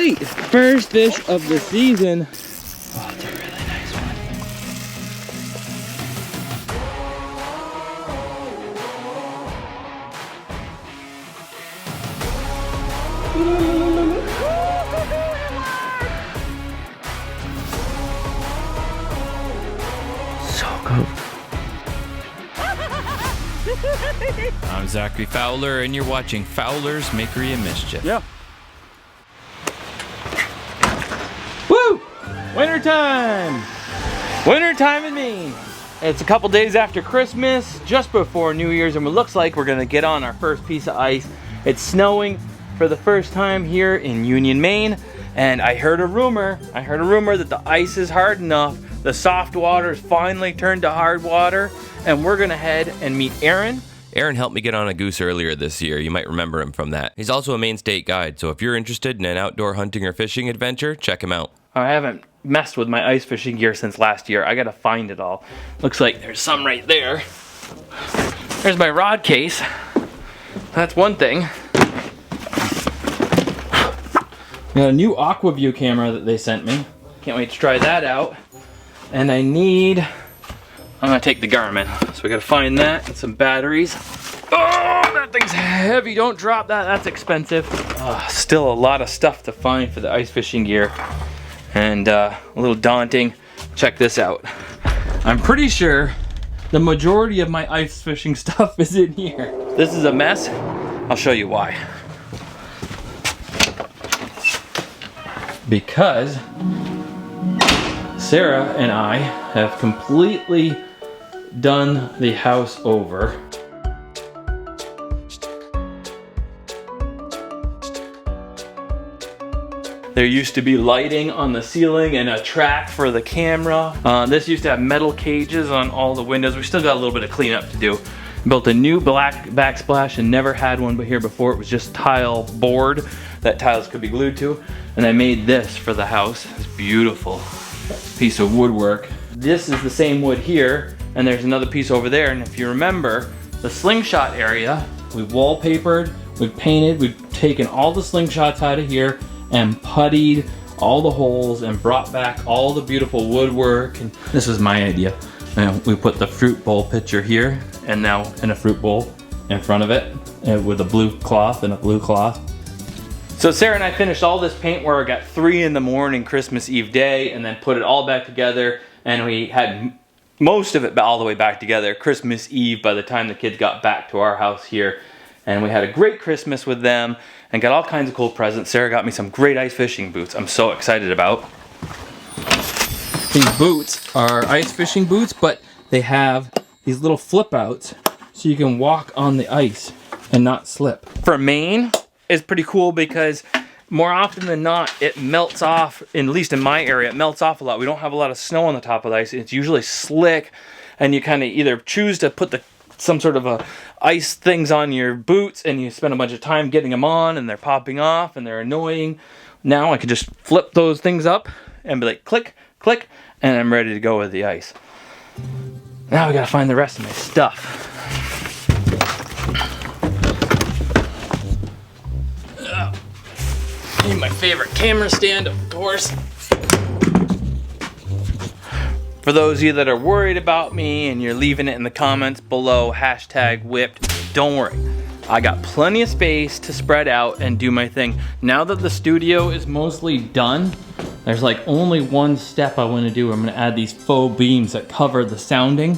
right, first fish of the season. Oh, it's a really nice one. So good. I'm Zachary Fowler, and you're watching Fowler's Makery and Mischief. Yeah. Woo! Wintertime! Wintertime in Maine. It's a couple days after Christmas, just before New Year's, and it looks like we're gonna get on our first piece of ice. It's snowing for the first time here in Union, Maine, and I heard a rumor that the ice is hard enough, the soft water has finally turned to hard water, and we're gonna head and meet Aaron. Aaron helped me get on a goose earlier this year. You might remember him from that. He's also a Maine state guide, so if you're interested in an outdoor hunting or fishing adventure, check him out. I haven't messed with my ice fishing gear since last year. I gotta find it all. Looks like there's some right there. There's my rod case. That's one thing. Got a new AquaView camera that they sent me. Can't wait to try that out. And I'm gonna take the Garmin. So we gotta find that and some batteries. Oh, that thing's heavy. Don't drop that. That's expensive. Still a lot of stuff to find for the ice fishing gear. And a little daunting. Check this out. I'm pretty sure the majority of my ice fishing stuff is in here. This is a mess. I'll show you why. Because Sarah and I have completely done the house over. There used to be lighting on the ceiling and a track for the camera. This used to have metal cages on all the windows. We still got a little bit of cleanup to do. Built a new black backsplash and never had one but here before. It was just tile board that tiles could be glued to. And I made this for the house. It's beautiful piece of woodwork. This is the same wood here, and there's another piece over there. And if you remember, the slingshot area, we've wallpapered, we've painted, we've taken all the slingshots out of here and puttied all the holes and brought back all the beautiful woodwork. And this was my idea. And we put the fruit bowl picture here, and now in a fruit bowl in front of it, and with a blue cloth and a blue cloth. So Sarah and I finished all this paint work at 3 in the morning Christmas Eve day, and then put it all back together, and we had most of it all the way back together Christmas Eve by the time the kids got back to our house here. And we had a great Christmas with them and got all kinds of cool presents. Sarah got me some great ice fishing boots I'm so excited about. These boots are ice fishing boots, but they have these little flip outs so you can walk on the ice and not slip. For Maine, it's pretty cool because more often than not, it melts off, at least in my area, it melts off a lot. We don't have a lot of snow on the top of the ice. It's usually slick, and you kind of either choose to put some sort of a ice things on your boots, and you spend a bunch of time getting them on, and they're popping off, and they're annoying. Now I can just flip those things up and be like, click, click, and I'm ready to go with the ice. Now we gotta find the rest of my stuff. Need my favorite camera stand, of course. For those of you that are worried about me and you're leaving it in the comments below, #whipped, don't worry. I got plenty of space to spread out and do my thing. Now that the studio is mostly done, there's like only one step I want to do. I'm going to add these faux beams that cover the sounding.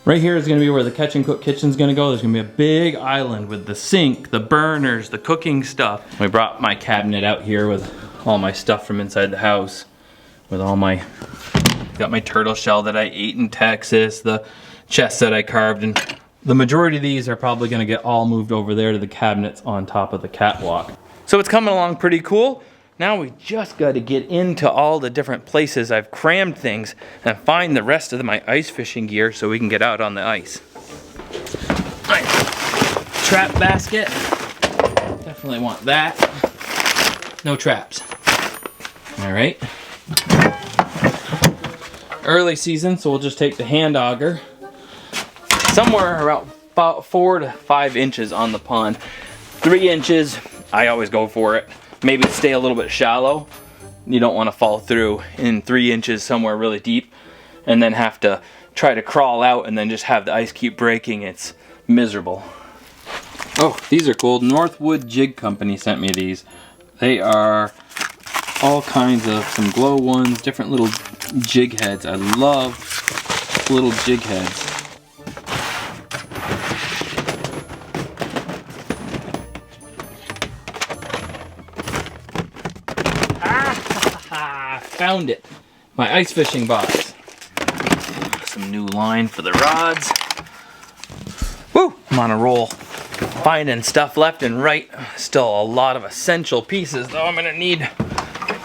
Right here is going to be where the catch and cook kitchen is going to go. There's going to be a big island with the sink, the burners, the cooking stuff. We brought my cabinet out here with all my stuff from inside the house. With all my, got my turtle shell that I ate in Texas, the chest that I carved, and the majority of these are probably going to get all moved over there to the cabinets on top of the catwalk. So it's coming along pretty cool. Now we just got to get into all the different places I've crammed things and find the rest of my ice fishing gear so we can get out on the ice. Right. Trap basket. Definitely want that. No traps. All right. Early season, so we'll just take the hand auger. Somewhere around about 4 to 5 inches on the pond. 3 inches, I always go for it. maybe stay a little bit shallow. You don't want to fall through in 3 inches somewhere really deep and then have to try to crawl out and then just have the ice keep breaking. It's miserable. Oh, these are cool. Northwood Jig Company sent me these. They are all kinds of some glow ones, different little jig heads. I love little jig heads. Ah, found it. My ice fishing box. Some new line for the rods. Woo! I'm on a roll. Finding stuff left and right. Still a lot of essential pieces though I'm gonna need.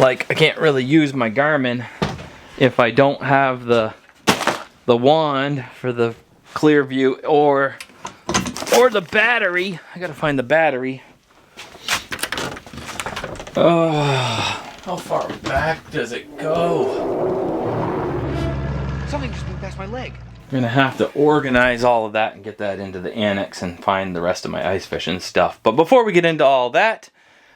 Like, I can't really use my Garmin if I don't have the wand for the clear view or the battery. I gotta find the battery. How far back does it go? Something just moved past my leg. I'm gonna have to organize all of that and get that into the annex and find the rest of my ice fishing stuff. But before we get into all that,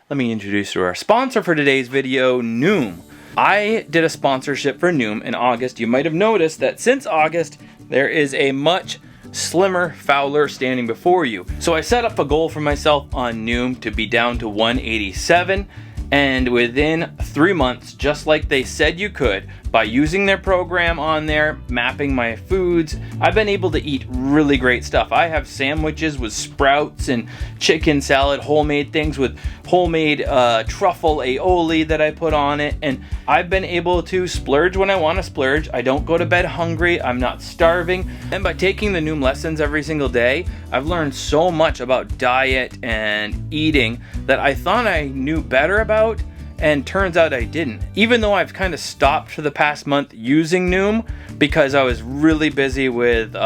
let me introduce our sponsor for today's video, Noom. I did a sponsorship for Noom in August. You might have noticed that since August, there is a much slimmer Fowler standing before you. So I set up a goal for myself on Noom to be down to 187. And within 3 months, just like they said you could, by using their program on there, mapping my foods, I've been able to eat really great stuff. I have sandwiches with sprouts and chicken salad, homemade things with homemade truffle aioli that I put on it. And I've been able to splurge when I want to splurge. I don't go to bed hungry. I'm not starving. And by taking the Noom lessons every single day, I've learned so much about diet and eating that I thought I knew better about, and turns out I didn't. Even though I've kind of stopped for the past month using Noom because I was really busy with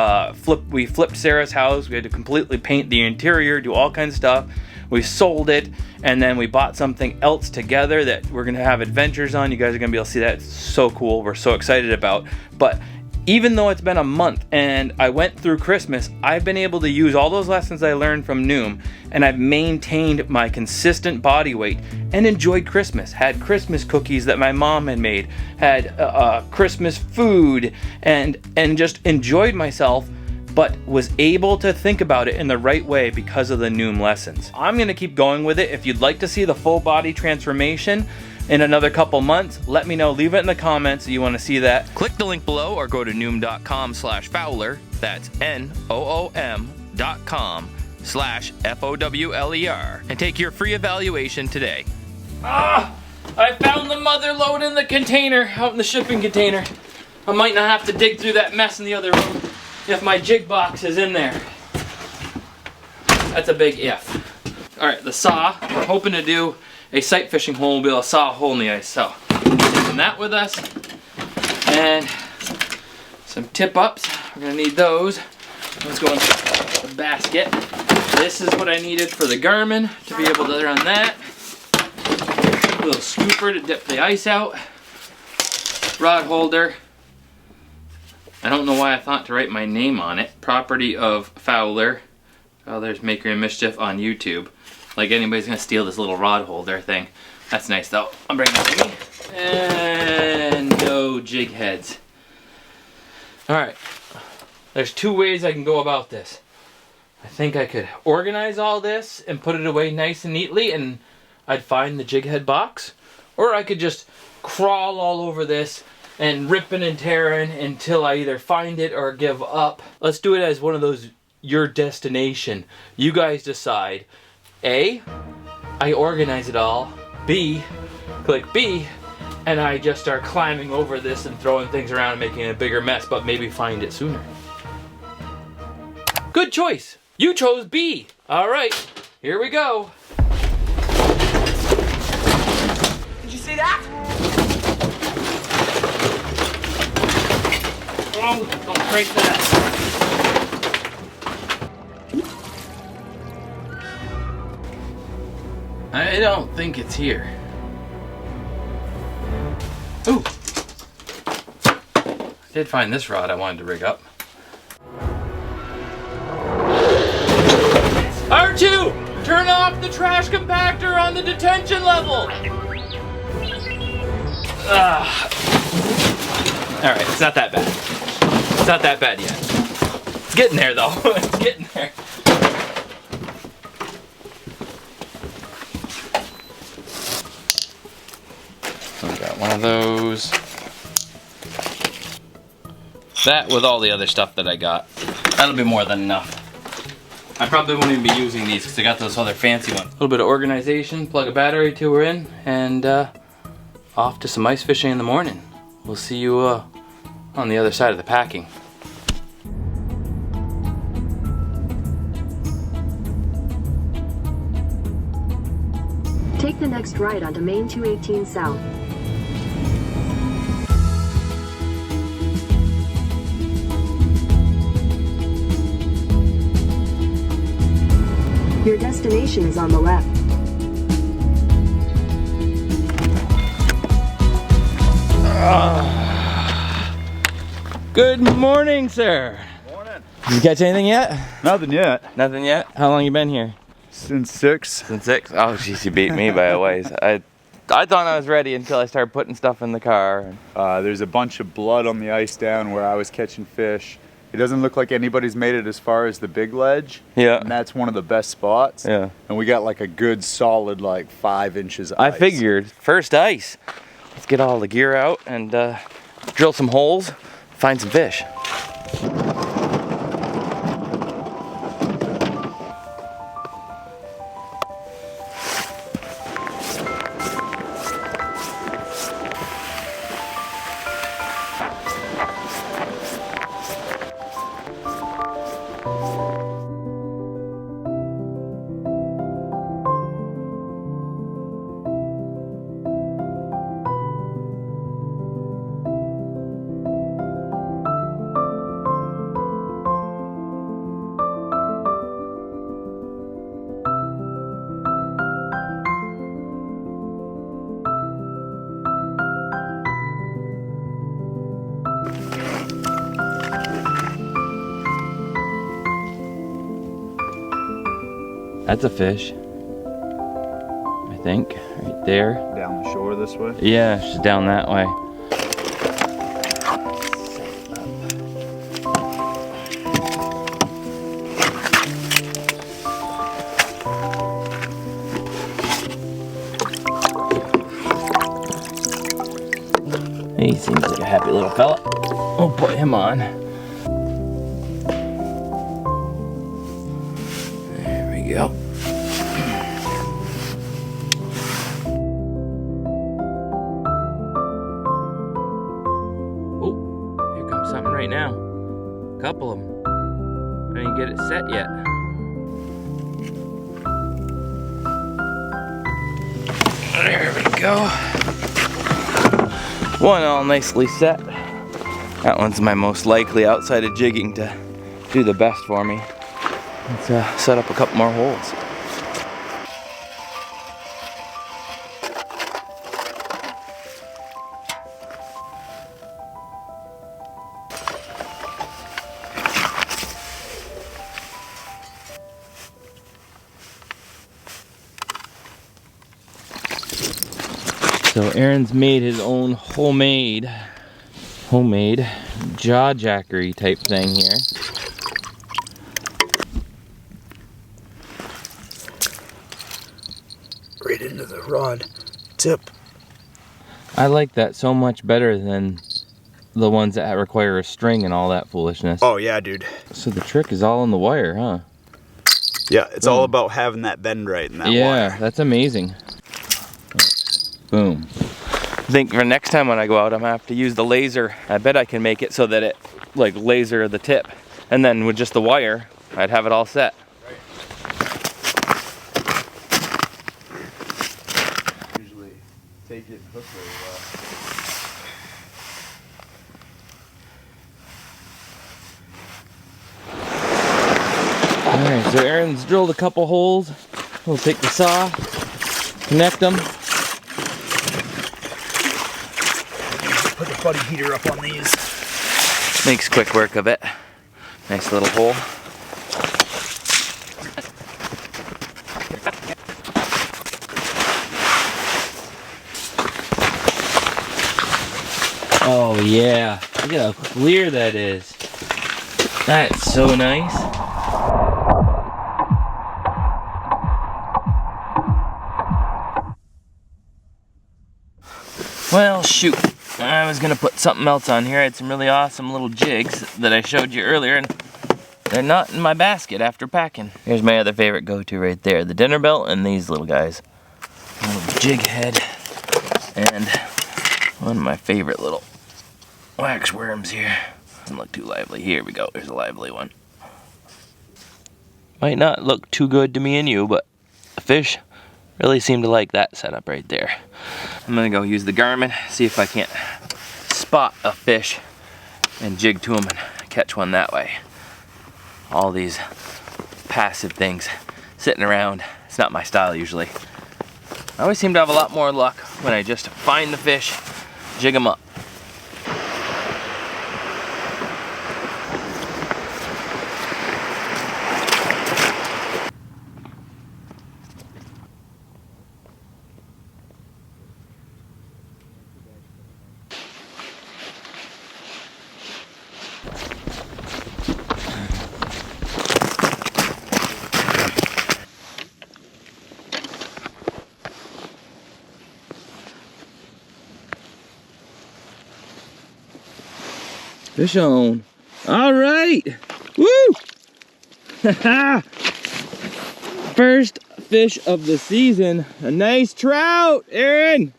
we flipped Sarah's house. We had to completely paint the interior, do all kinds of stuff. We sold it, and then we bought something else together that we're gonna have adventures on. You guys are gonna be able to see that. It's so cool. We're so excited about. But even though it's been a month and I went through Christmas, I've been able to use all those lessons I learned from Noom, and I've maintained my consistent body weight and enjoyed Christmas. Had Christmas cookies that my mom had made, had Christmas food, and just enjoyed myself, but was able to think about it in the right way because of the Noom lessons. I'm gonna keep going with it. If you'd like to see the full body transformation in another couple months, let me know. Leave it in the comments if you want to see that. Click the link below or go to noom.com/Fowler. That's NOOM.com/FOWLER and take your free evaluation today. I found the mother load in the container, out in the shipping container. I might not have to dig through that mess in the other room if my jig box is in there. That's a big if. All right, the saw. We're hoping to do a sight fishing hole. We'll be able to saw a hole in the ice. So, taking that with us. And some tip ups. We're gonna need those. Let's go into the basket. This is what I needed for the Garmin to be able to run that. A little scooper to dip the ice out. Rod holder. I don't know why I thought to write my name on it. Property of Fowler. Oh, there's Makery and Mischief on YouTube. Like anybody's gonna steal this little rod holder thing. That's nice though. I'll bring that with me. And no jig heads. Alright. There's 2 ways I can go about this. I think I could organize all this and put it away nice and neatly and I'd find the jig head box. Or I could just crawl all over this and ripping and tearing until I either find it or give up. Let's do it as one of those your destination. You guys decide. A, I organize it all. B, click B, and I just start climbing over this and throwing things around and making a bigger mess, but maybe find it sooner. Good choice. You chose B. All right, here we go. Did you see that? Oh, don't break that. I don't think it's here. Ooh. I did find this rod I wanted to rig up. R2! Turn off the trash compactor on the detention level. All right, it's not that bad. It's not that bad yet. It's getting there though. It's getting there. So we got one of those. That with all the other stuff that I got. That'll be more than enough. I probably won't even be using these because I got those other fancy ones. A little bit of organization, plug a battery to her in, and off to some ice fishing in the morning. We'll see you on the other side of the packing. Take the next right onto Main 218 South. Your destination is on the left. Good morning, sir. Morning. Did you catch anything yet? Nothing yet. Nothing yet? How long you been here? Since 6. Since 6? Oh, jeez, you beat me by a ways. I thought I was ready until I started putting stuff in the car. There's a bunch of blood on the ice down where I was catching fish. It doesn't look like anybody's made it as far as the big ledge. Yeah. And that's one of the best spots. Yeah. And we got like a good solid like 5 inches of ice. I figured. First ice. Let's get all the gear out and drill some holes, find some fish. That's a fish, I think, right there. Down the shore this way? Yeah, she's down that way. He seems like a happy little fella. We'll put him on. There we go. Oh, here comes something right now. A couple of them. I didn't get it set yet. There we go. One all nicely set. That one's my most likely outside of jigging to do the best for me. Let's set up a couple more holes. So Aaron's made his own homemade jaw jackery type thing here. Right into the rod tip. I like that so much better than the ones that require a string and all that foolishness. Oh yeah, dude. So the trick is all in the wire, huh? Yeah, it's all about having that bend right in that wire. Yeah, that's amazing. Boom. I think for next time when I go out, I'm gonna have to use the laser. I bet I can make it so that it like laser the tip. And then with just the wire, I'd have it all set. Usually take it and hook very well. Alright, so Aaron's drilled a couple holes. We'll take the saw, connect them. Put the buddy heater up on these. Makes quick work of it. Nice little hole. Oh yeah, look at how clear that is. That's so nice. Well, shoot. I was gonna put something else on here. I had some really awesome little jigs that I showed you earlier, and they're not in my basket after packing. Here's my other favorite go-to right there, the dinner belt and these little guys. A little jig head and one of my favorite little wax worms here. Doesn't look too lively. Here we go, there's a lively one. Might not look too good to me and you, but the fish really seem to like that setup right there. I'm gonna go use the Garmin, see if I can't spot a fish and jig to them and catch one that way. All these passive things sitting around, it's not my style usually. I always seem to have a lot more luck when I just find the fish, jig them up. Fish on. All right. Woo! First fish of the season. A nice trout, Aaron.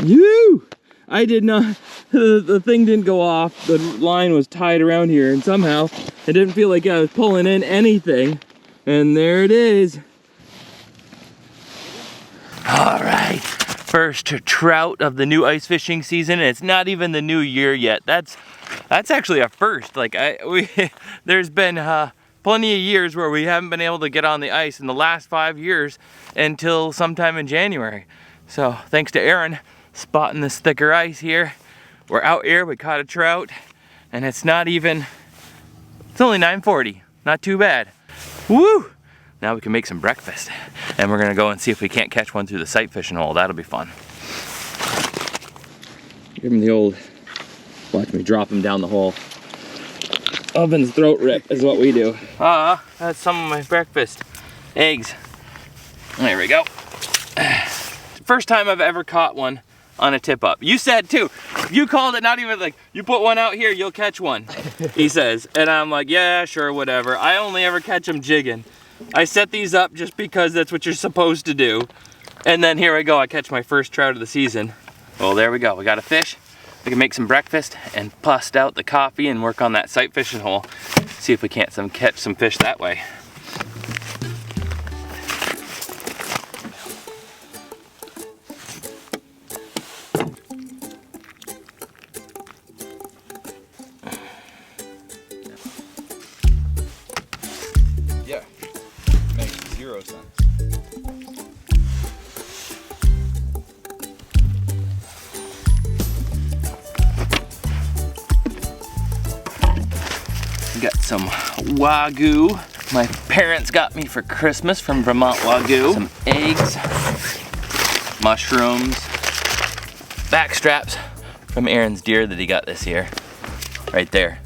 Woo! I did not, the thing didn't go off. The line was tied around here and somehow it didn't feel like I was pulling in anything. And there it is. All right. First trout of the new ice fishing season, and it's not even the new year yet. That's actually a first. Like there's been plenty of years where we haven't been able to get on the ice in the last 5 years until sometime in January. So thanks to Aaron spotting this thicker ice here. We're out here, we caught a trout, and it's only 9:40, not too bad. Woo! Now we can make some breakfast. And we're gonna go and see if we can't catch one through the sight fishing hole. That'll be fun. Give him the old, watch me drop him down the hole. Oven's throat rip is what we do. That's some of my breakfast. Eggs. There we go. First time I've ever caught one on a tip up. You said too. You called it, not even like, you put one out here, you'll catch one, he says. And I'm like, yeah, sure, whatever. I only ever catch them jigging. I set these up just because that's what you're supposed to do. And then here I go, I catch my first trout of the season. Well, there we go, we got a fish. We can make some breakfast and bust out the coffee and work on that sight fishing hole. See if we can't catch some fish that way. Yeah, makes 0 sense. Got some Wagyu. My parents got me for Christmas from Vermont Wagyu. Some eggs, mushrooms, back straps from Aaron's deer that he got this year. Right there.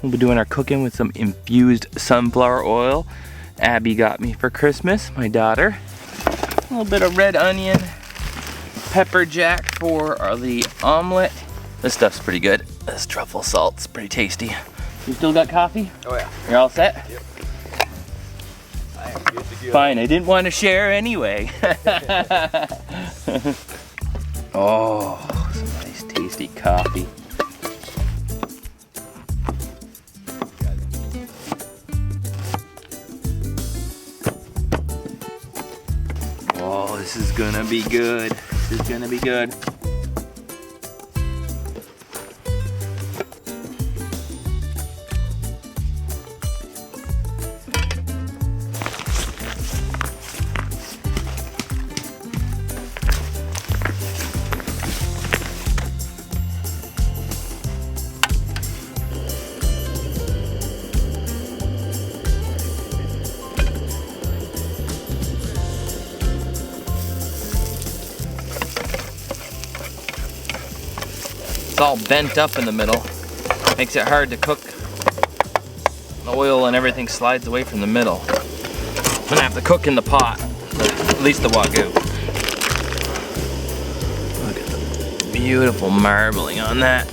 We'll be doing our cooking with some infused sunflower oil. Abby got me for Christmas, my daughter. A little bit of red onion, pepper jack for the omelet. This stuff's pretty good. This truffle salt's pretty tasty. You still got coffee? Oh yeah. You're all set? Yep. I am good to go. Fine, I didn't want to share anyway. Oh, some nice tasty coffee. Oh, this is gonna be good. This is gonna be good. It's all bent up in the middle. Makes it hard to cook. The oil and everything slides away from the middle. I'm gonna have to cook in the pot, at least the Wagyu. Look at the beautiful marbling on that.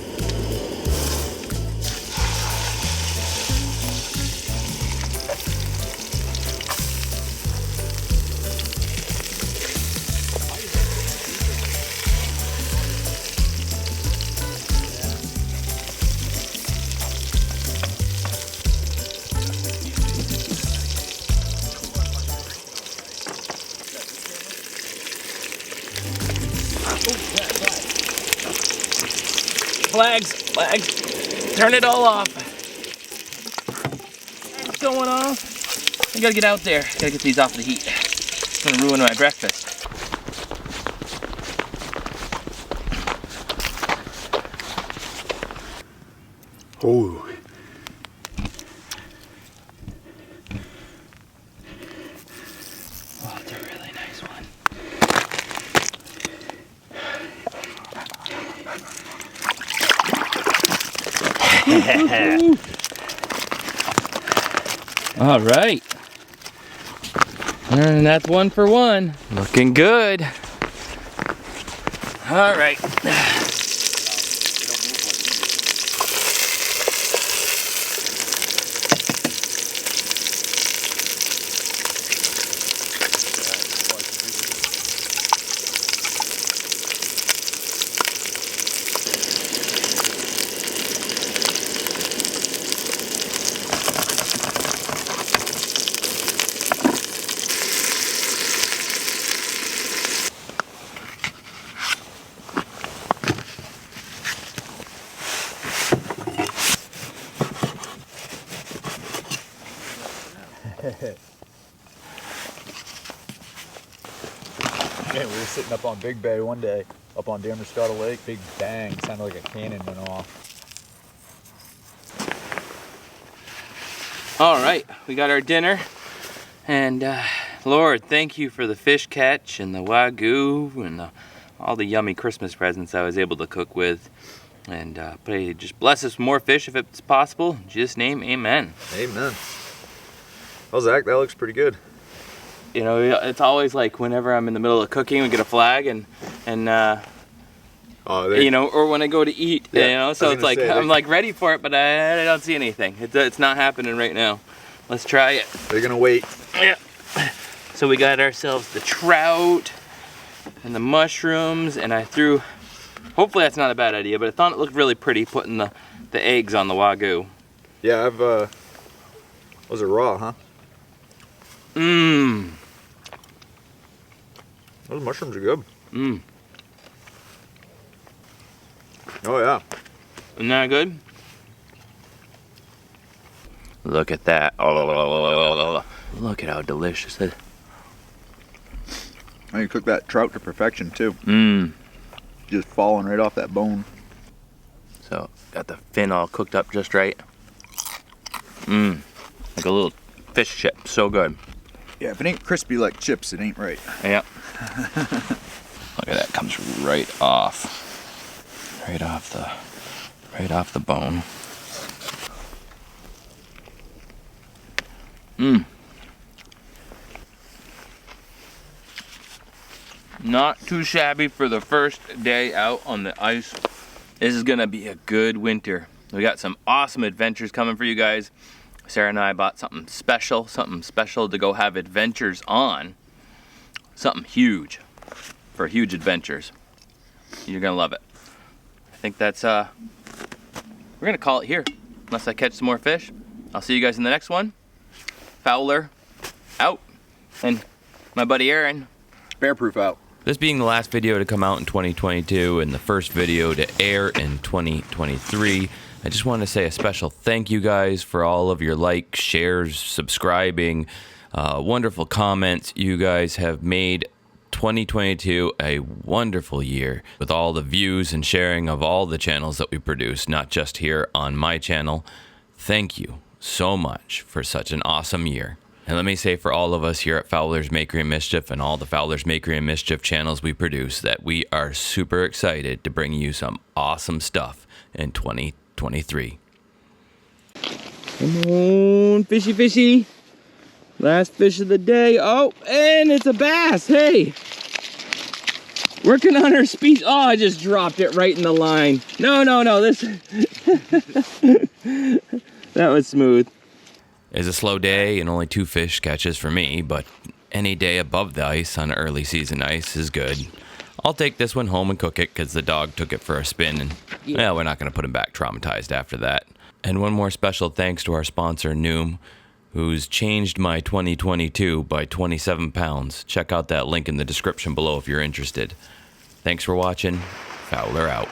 Flags, turn it all off. What's going on? I gotta get out there. Gotta get these off the heat. It's gonna ruin my breakfast. Oh. Oh, it's a really nice one. All right. And that's 1 for 1. Looking good. All right. Yeah, we were sitting up on Big Bay one day, up on Damerscott Lake. Big bang, sounded like a cannon went off. All right, we got our dinner, and Lord, thank you for the fish catch and the Wagyu and all the yummy Christmas presents I was able to cook with. And pray, just bless us with more fish if it's possible. In Jesus' name, amen. Amen. Well, Zach, that looks pretty good. You know, it's always like whenever I'm in the middle of cooking, we get a flag, and you know, or when I go to eat, Yeah, you know, so it's like I'm like ready for it, but I don't see anything. It's not happening right now. Let's try it. They're gonna wait. Yeah. So we got ourselves the trout and the mushrooms, and I threw. Hopefully that's not a bad idea, but I thought it looked really pretty putting the eggs on the Wagyu. Yeah, was it raw, huh? Mmm. Those mushrooms are good. Mmm. Oh yeah. Isn't that good? Look at that. Oh, look at how delicious it is. And you cook that trout to perfection too. Mmm. Just falling right off that bone. So, got the fin all cooked up just right. Mmm. Like a little fish chip. So good. Yeah, if it ain't crispy like chips, it ain't right. Yeah. Look at that. Comes right off. Right off the bone. Mmm. Not too shabby for the first day out on the ice. This is gonna be a good winter. We got some awesome adventures coming for you guys. Sarah and I bought something special to go have adventures on. Something huge for huge adventures. You're gonna love it. I think that's we're gonna call it here, unless I catch some more fish. I'll see you guys in the next one. Fowler out, and my buddy Aaron. Bear-proof out. This being the last video to come out in 2022 and the first video to air in 2023, I just want to say a special thank you guys for all of your likes, shares, subscribing, wonderful comments. You guys have made 2022 a wonderful year with all the views and sharing of all the channels that we produce, not just here on my channel. Thank you so much for such an awesome year. And let me say for all of us here at Fowler's Makery and Mischief and all the Fowler's Makery and Mischief channels we produce that we are super excited to bring you some awesome stuff in 2023. Come on, fishy, fishy. Last fish of the day. Oh, and it's a bass. Hey. Working on our species. Oh, I just dropped it right in the line. No. This. That was smooth. It's a slow day and only 2 fish catches for me, but any day above the ice on early season ice is good. I'll take this one home and cook it because the dog took it for a spin, and we're not going to put him back traumatized after that. And one more special thanks to our sponsor, Noom, who's changed my 2022 by 27 pounds. Check out that link in the description below if you're interested. Thanks for watching. Fowler out.